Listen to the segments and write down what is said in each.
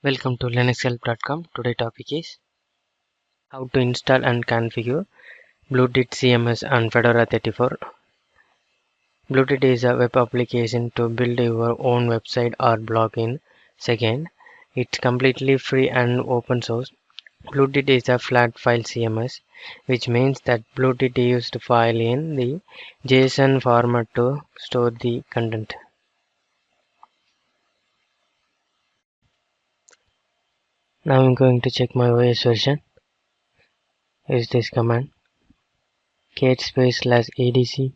Welcome to linuxhelp.com. Today topic is how to install and configure Bludit CMS on Fedora 34. Bludit is a web application to build your own website or blog in seconds. It's completely free and open source. Bludit is a flat file CMS, which means that Bludit used file in the JSON format to store the content. Now I'm going to check my OS version. Use this command cat space /adc/os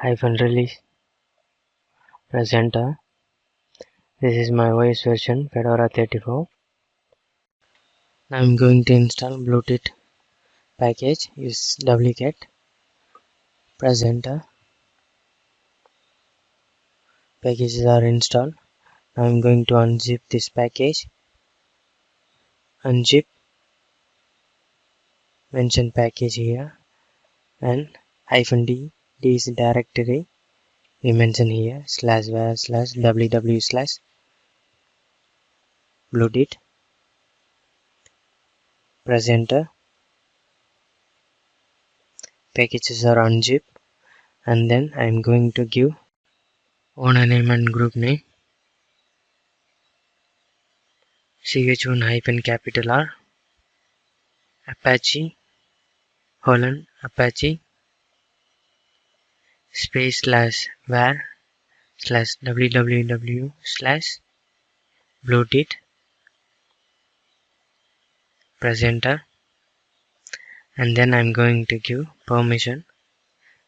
-release press enter. This is my OS version Fedora 34. Now I'm going to install Bludit package. Use wget press enter. Packages are installed. Now I'm going to unzip this package. Unzip, mention package here, and -d. D is directory. We mention here /var/www/bludit. Press enter. Packages are unzipped, and then I'm going to give owner name and group name. ch1-R Apache Apache space /var/www/bludit. Press enter, and then I'm going to give permission.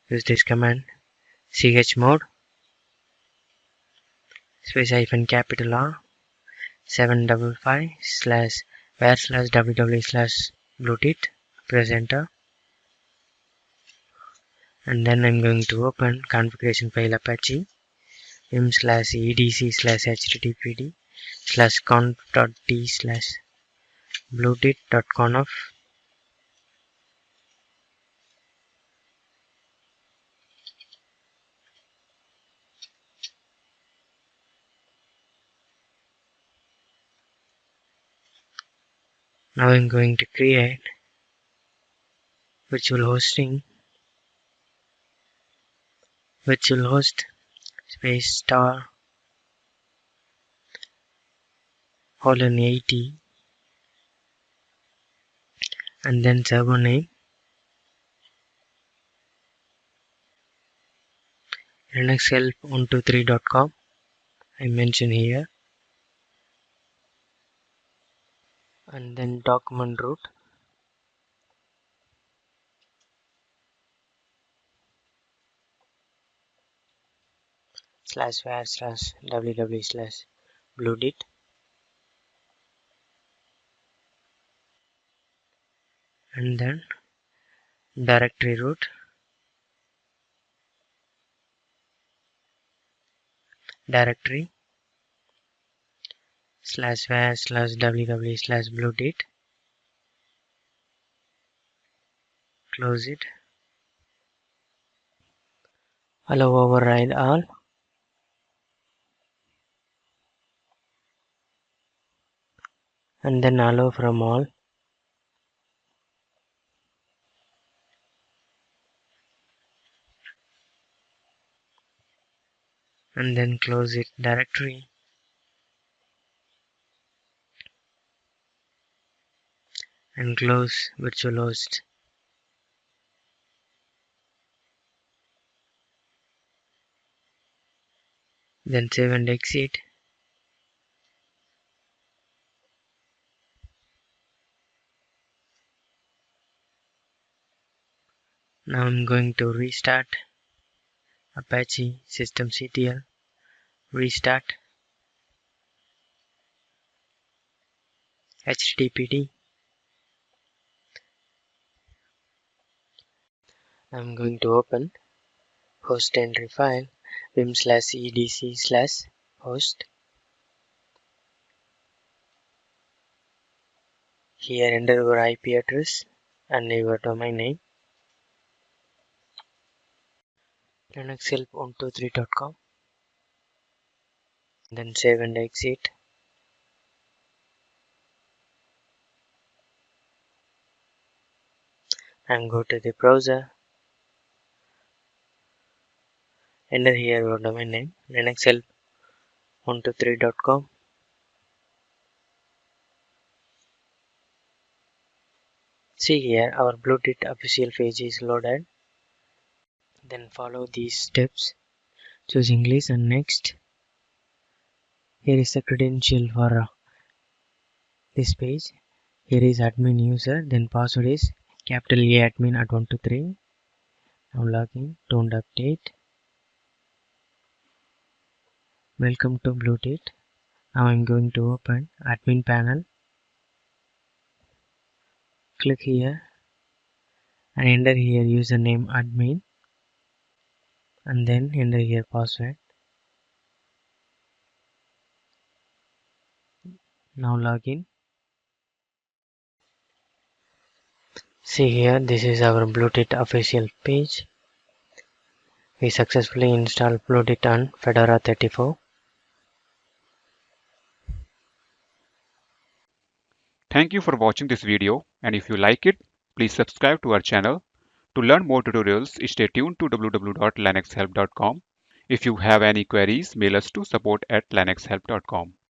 Use this command chmod space -R 755/var/www/bludit. Press enter, and then I'm going to open configuration file Apache vim/edc/httpd/conf.t/bludit.conf. Now I'm going to create virtual host space *80, and then server name linuxhelp123.com. I mention here, and then document root /var/www/bludit, and then directory root directory /var/www/bludit. Close it. Allow override all, and then allow from all, and then close it directory, and close virtual host. Then save and exit. Now I'm going to restart Apache systemctl, restart httpd. I'm going to open host entry file vim/edc/host. Here enter your IP address and your domain name. linuxhelp123.com. then save and exit, and go to the browser. Enter here your domain name linuxhelp123.com. See here our Bludit official page is loaded. Then follow these steps. Choose English and next. Here is the credential for this page. Here is admin user, then password is capital A admin at 123. Now login, don't update. Welcome to Bludit. Now I'm going to open admin panel. Click here and enter here username admin and then enter here password. Now login. See here, this is our Bludit official page. We successfully installed Bludit on Fedora 34. Thank you for watching this video, and if you like it, please subscribe to our channel. To learn more tutorials, stay tuned to www.linuxhelp.com. If you have any queries, mail us to support@linuxhelp.com.